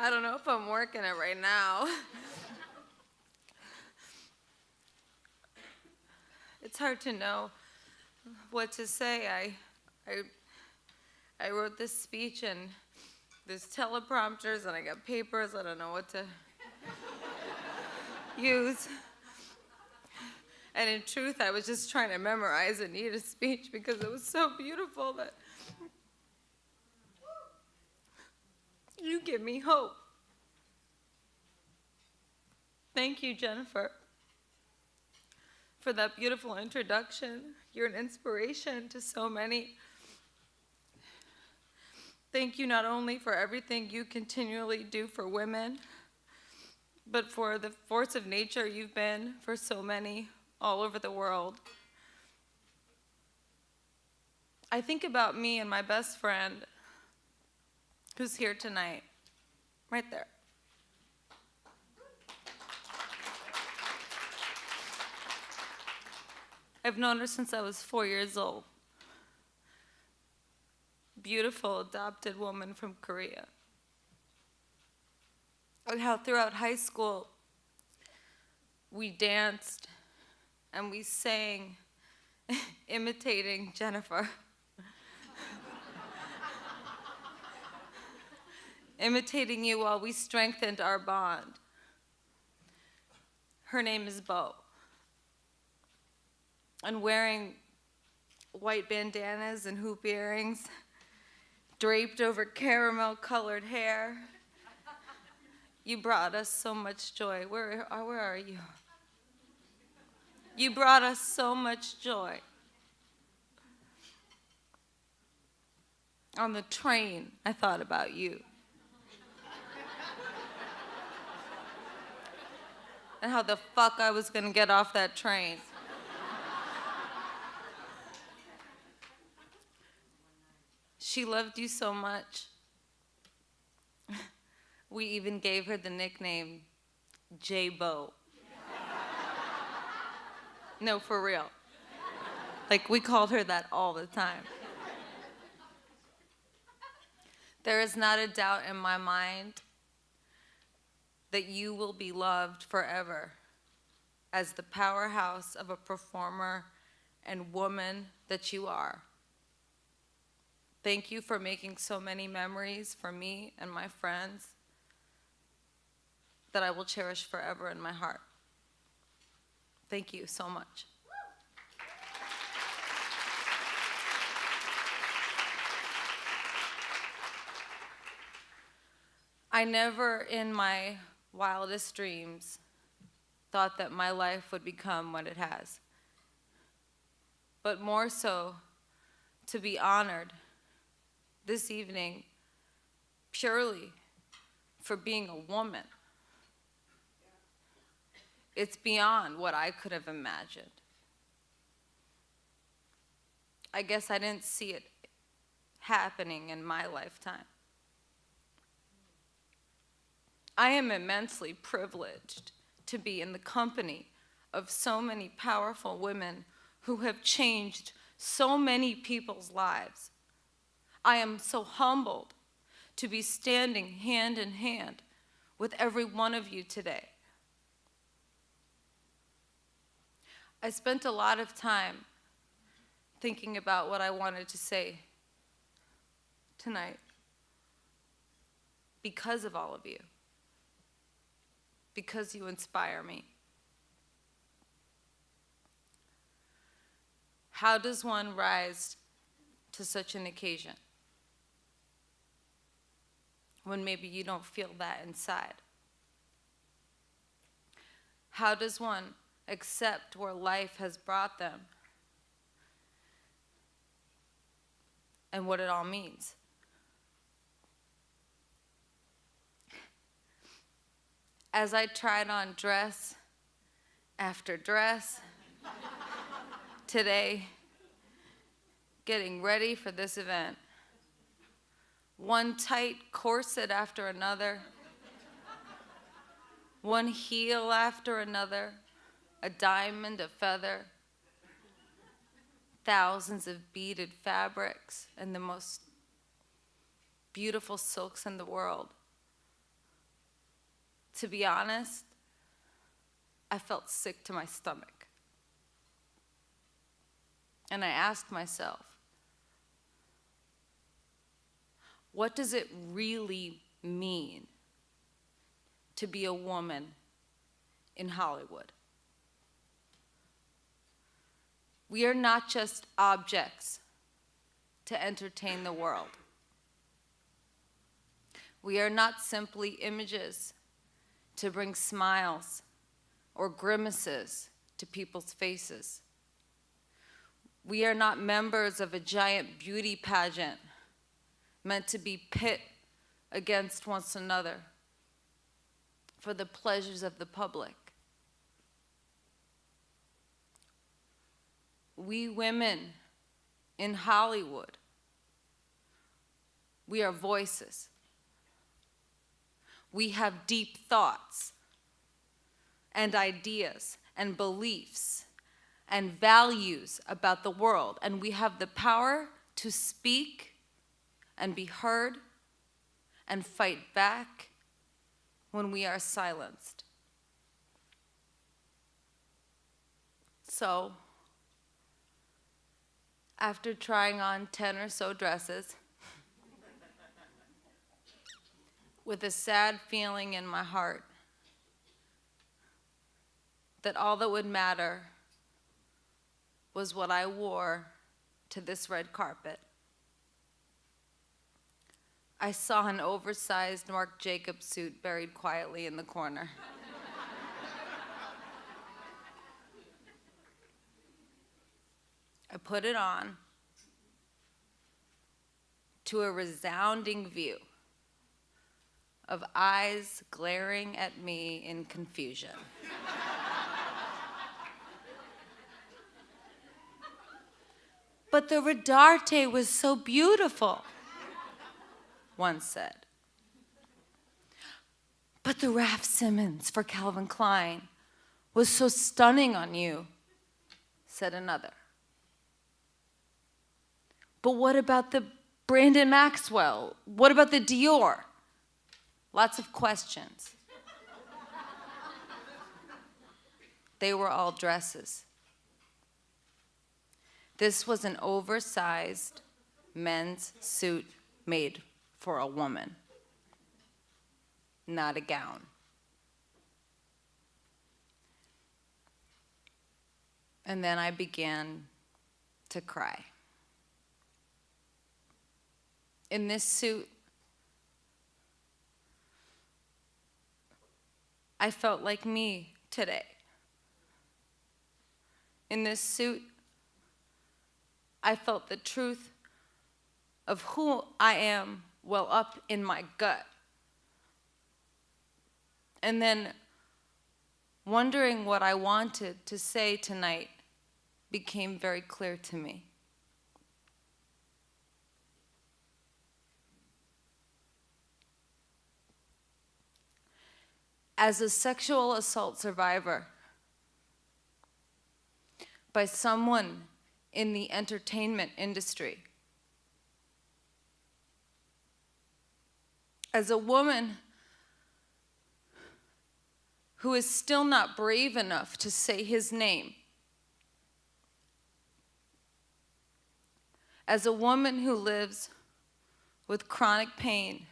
I don't know if I'm working it right now. It's hard to know what to say. I wrote this speech and there's teleprompters and I got papers. I don't know what to use. And in truth, I was just trying to memorize Anita's speech because it was so beautiful that you give me hope. Thank you, Jennifer, for that beautiful introduction. You're an inspiration to so many. Thank you not only for everything you continually do for women, but for the force of nature you've been for so many all over the world. I think about me and my best friend who's here tonight, right there. I've known her since I was 4 years old. Beautiful adopted woman from Korea. And how throughout high school we danced and we sang, imitating Jennifer. Imitating you while we strengthened our bond. Her name is Bo. And wearing white bandanas and hoop earrings, draped over caramel-colored hair, you brought us so much joy. Where are you? You brought us so much joy. On the train, I thought about you. And how the fuck I was gonna get off that train. She loved you so much. We even gave her the nickname J-Bo. No, for real. Like, we called her that all the time. There is not a doubt in my mind that you will be loved forever as the powerhouse of a performer and woman that you are. Thank you for making so many memories for me and my friends that I will cherish forever in my heart. Thank you so much. I never in my wildest dreams thought that my life would become what it has, but more so to be honored this evening purely for being a woman. It's beyond what I could have imagined. I guess I didn't see it happening in my lifetime. I am immensely privileged to be in the company of so many powerful women who have changed so many people's lives. I am so humbled to be standing hand in hand with every one of you today. I spent a lot of time thinking about what I wanted to say tonight because of all of you, because you inspire me. How does one rise to such an occasion when maybe you don't feel that inside? How does one accept where life has brought them and what it all means? As I tried on dress after dress today, getting ready for this event, one tight corset after another, one heel after another, a diamond, a feather, thousands of beaded fabrics, and the most beautiful silks in the world. To be honest, I felt sick to my stomach. And I asked myself, what does it really mean to be a woman in Hollywood? We are not just objects to entertain the world. We are not simply images to bring smiles or grimaces to people's faces. We are not members of a giant beauty pageant meant to be pit against one another for the pleasures of the public. We women in Hollywood, we are voices. We have deep thoughts and ideas and beliefs and values about the world, and we have the power to speak and be heard and fight back when we are silenced. So, after trying on 10 or so dresses, with a sad feeling in my heart that all that would matter was what I wore to this red carpet, I saw an oversized Marc Jacobs suit buried quietly in the corner. I put it on to a resounding view of eyes glaring at me in confusion. But the Rodarte was so beautiful, one said. But the Raf Simons for Calvin Klein was so stunning on you, said another. But what about the Brandon Maxwell? What about the Dior? Lots of questions. They were all dresses. This was an oversized men's suit made for a woman, not a gown. And then I began to cry. In this suit, I felt like me today. In this suit, I felt the truth of who I am well up in my gut. And then wondering what I wanted to say tonight became very clear to me. As a sexual assault survivor by someone in the entertainment industry, as a woman who is still not brave enough to say his name, as a woman who lives with chronic pain,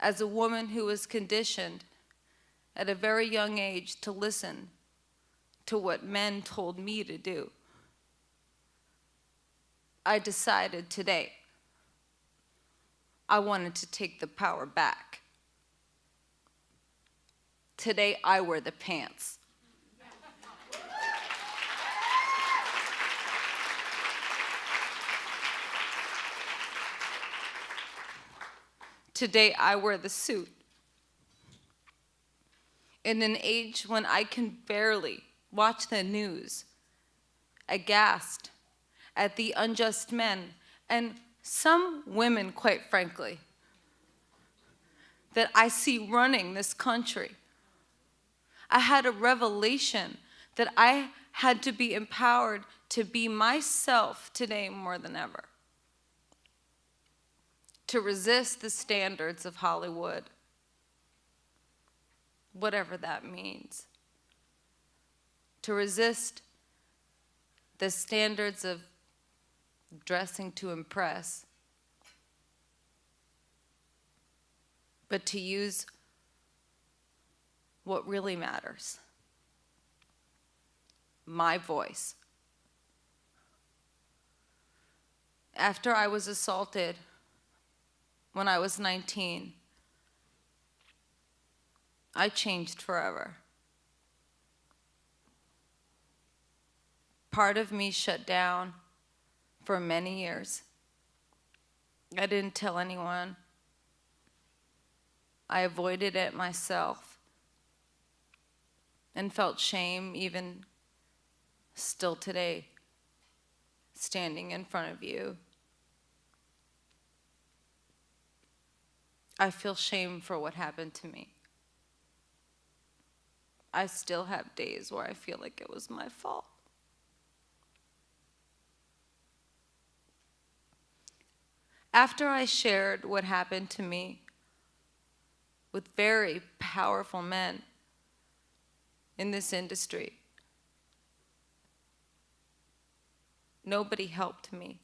as a woman who was conditioned at a very young age to listen to what men told me to do, I decided today I wanted to take the power back. Today I wear the pants. Today I wear the suit. In an age when I can barely watch the news, aghast at the unjust men, and some women, quite frankly, that I see running this country, I had a revelation that I had to be empowered to be myself today more than ever. To resist the standards of Hollywood, whatever that means. To resist the standards of dressing to impress, but to use what really matters. My voice. After I was assaulted when I was 19, I changed forever. Part of me shut down for many years. I didn't tell anyone. I avoided it myself and felt shame even still today, standing in front of you. I feel shame for what happened to me. I still have days where I feel like it was my fault. After I shared what happened to me with very powerful men in this industry, nobody helped me.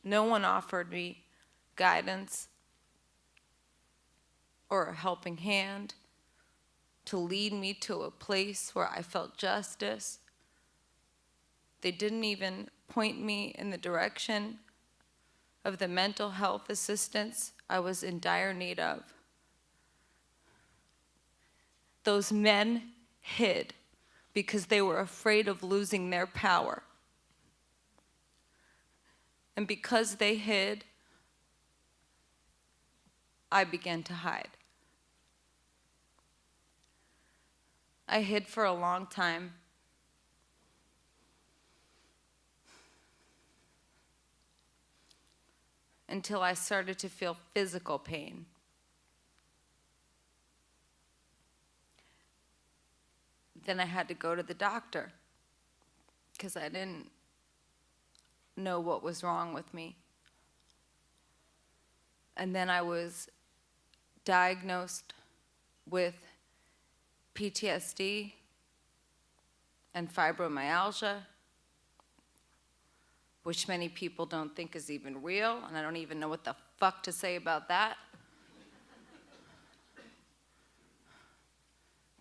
No one offered me guidance or a helping hand to lead me to a place where I felt justice. They didn't even point me in the direction of the mental health assistance I was in dire need of. Those men hid because they were afraid of losing their power. And because they hid, I began to hide. I hid for a long time. Until I started to feel physical pain. Then I had to go to the doctor because I didn't know what was wrong with me. And then I was diagnosed with PTSD and fibromyalgia, which many people don't think is even real, and I don't even know what the fuck to say about that.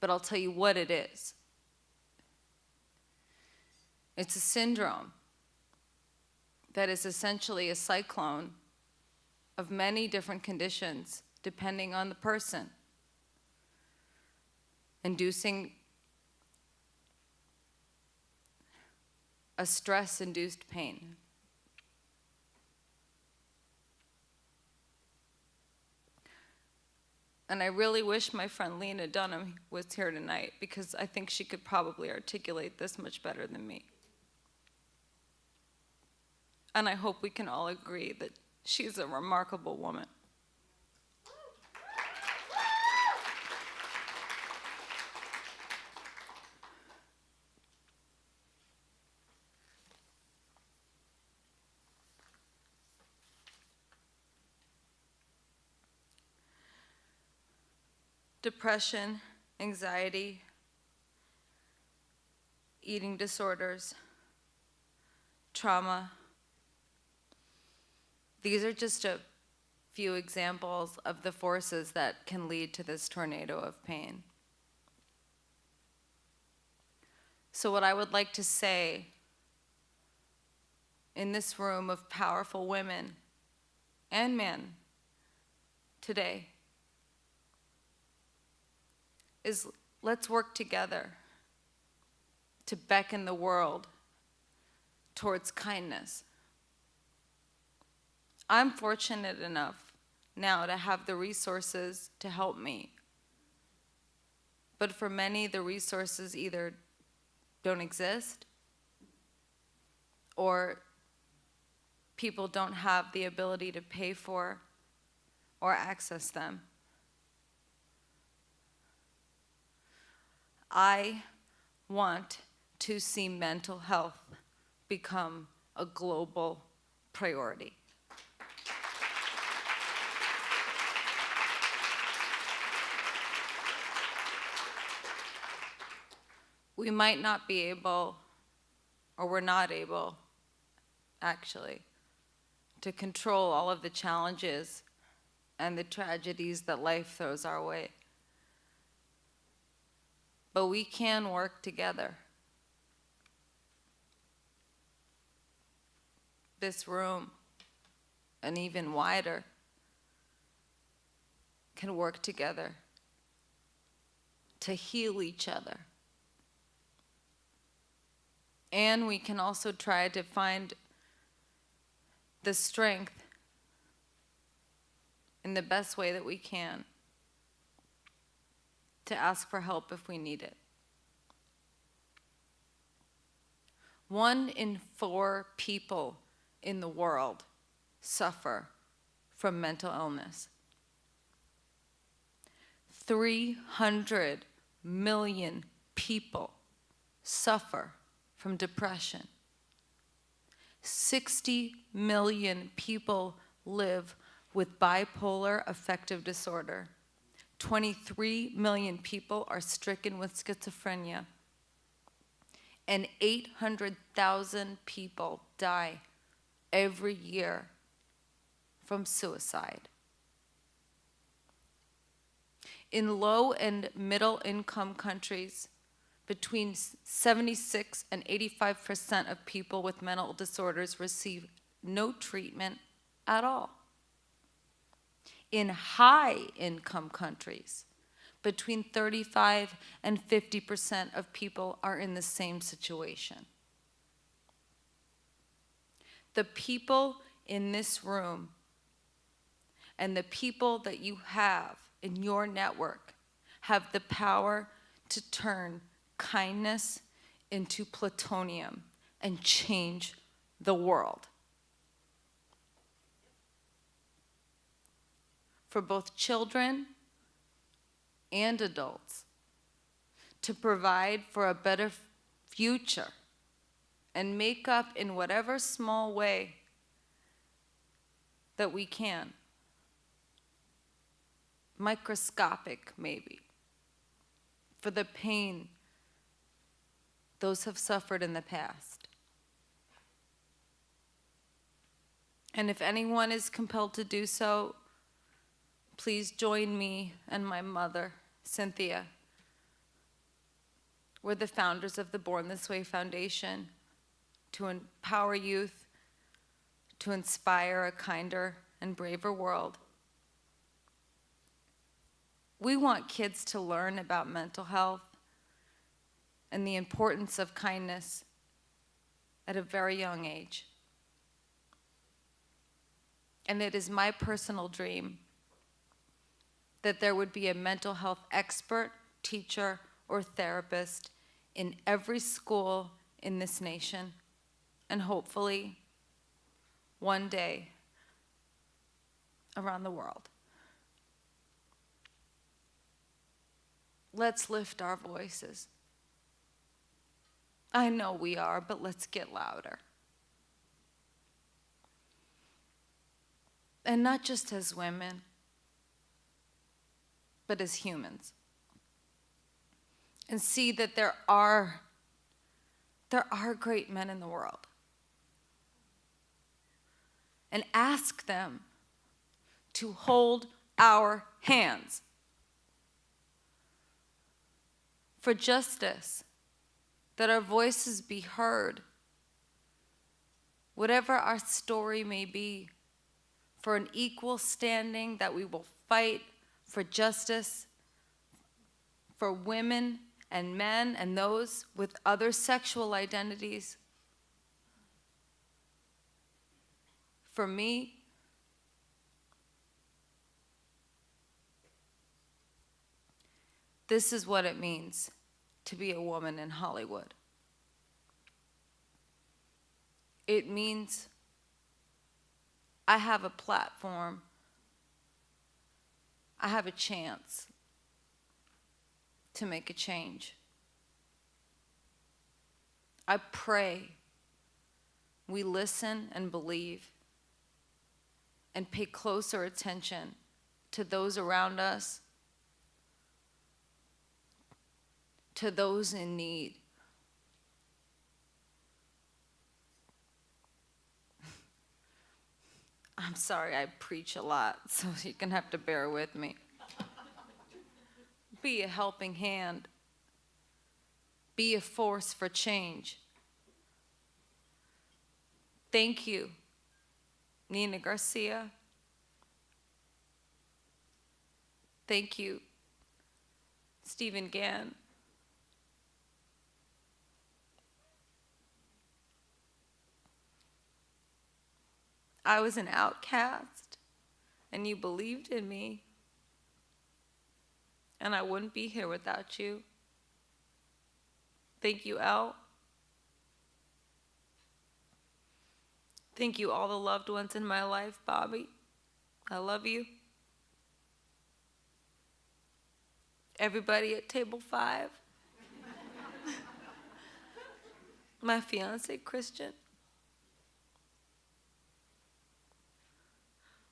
But I'll tell you what it is. It's a syndrome that is essentially a cyclone of many different conditions, depending on the person, inducing a stress-induced pain. And I really wish my friend Lena Dunham was here tonight, because I think she could probably articulate this much better than me. And I hope we can all agree that she's a remarkable woman. Depression, anxiety, eating disorders, trauma. These are just a few examples of the forces that can lead to this tornado of pain. So what I would like to say in this room of powerful women and men today is, let's work together to beckon the world towards kindness. I'm fortunate enough now to have the resources to help me. But for many, the resources either don't exist or people don't have the ability to pay for or access them. I want to see mental health become a global priority. we might not be able, or we're not able, actually, to control all of the challenges and the tragedies that life throws our way. But we can work together. This room, and even wider, can work together to heal each other. And we can also try to find the strength in the best way that we can to ask for help if we need it. 1 in 4 people in the world suffer from mental illness. 300 million people suffer from depression. 60 million people live with bipolar affective disorder. 23 million people are stricken with schizophrenia. And 800,000 people die every year from suicide. In low and middle income countries, between 76 and 85% of people with mental disorders receive no treatment at all. In high income countries, between 35 and 50% of people are in the same situation. The people in this room and the people that you have in your network have the power to turn kindness into plutonium and change the world. For both children and adults, to provide for a better future and make up in whatever small way that we can. Microscopic, maybe, for the pain those have suffered in the past. And if anyone is compelled to do so, please join me and my mother, Cynthia. We're the founders of the Born This Way Foundation, to empower youth, to inspire a kinder and braver world. We want kids to learn about mental health and the importance of kindness at a very young age. And it is my personal dream that there would be a mental health expert, teacher, or therapist in every school in this nation, and hopefully, one day, around the world. Let's lift our voices. I know we are, but let's get louder. And not just as women, but as humans. And see that there are great men in the world. And ask them to hold our hands for justice, that our voices be heard, whatever our story may be, for an equal standing, that we will fight for justice for women and men and those with other sexual identities. For me, this is what it means to be a woman in Hollywood. It means I have a platform, I have a chance to make a change. I pray we listen and believe and pay closer attention to those around us, to those in need, I'm sorry, I preach a lot, so you're going to have to bear with me. Be a helping hand. Be a force for change. Thank you, Nina Garcia. Thank you, Stephen Gann. I was an outcast, and you believed in me, and I wouldn't be here without you. Thank you, Elle. Thank you, all the loved ones in my life, Bobby. I love you. Everybody at table 5. My fiance, Christian.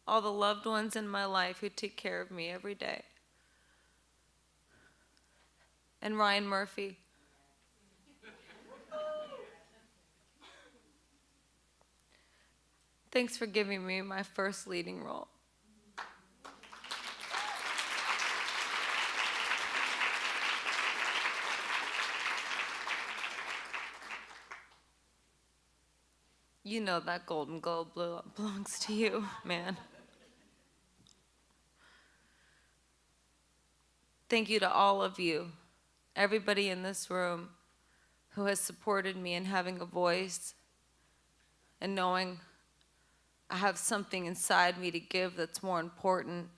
All the loved ones in my life who take care of me every day. And Ryan Murphy. Thanks for giving me my first leading role. You know that Golden Globe belongs to you, man. Thank you to all of you, everybody in this room who has supported me in having a voice and knowing I have something inside me to give that's more important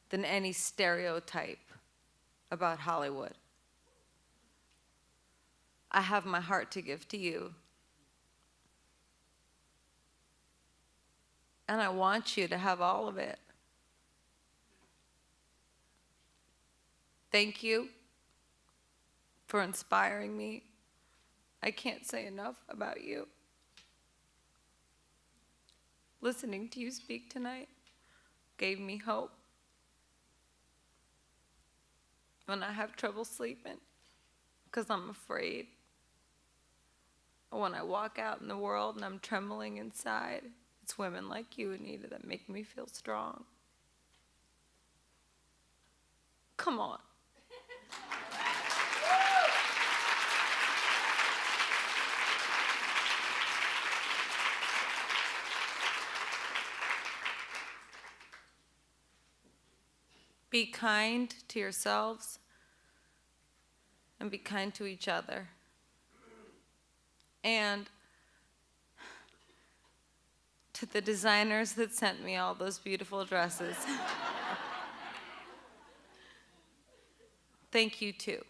than any stereotype about Hollywood. I have my heart to give to you. And I want you to have all of it. Thank you for inspiring me. I can't say enough about you. Listening to you speak tonight gave me hope when I have trouble sleeping because I'm afraid. Or when I walk out in the world and I'm trembling inside, it's women like you, Anita, that make me feel strong. Come on. Be kind to yourselves and be kind to each other. And to the designers that sent me all those beautiful dresses, thank you too.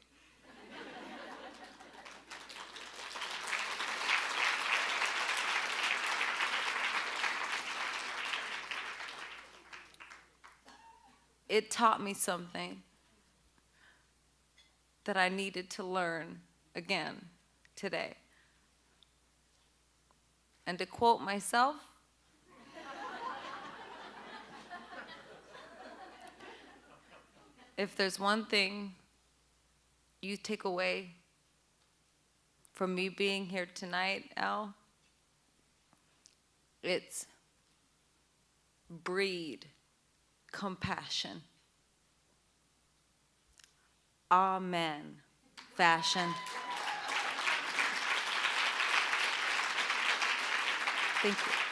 It taught me something that I needed to learn again today. And to quote myself, if there's one thing you take away from me being here tonight, Al, it's breed compassion. Amen. Fashion. Thank you.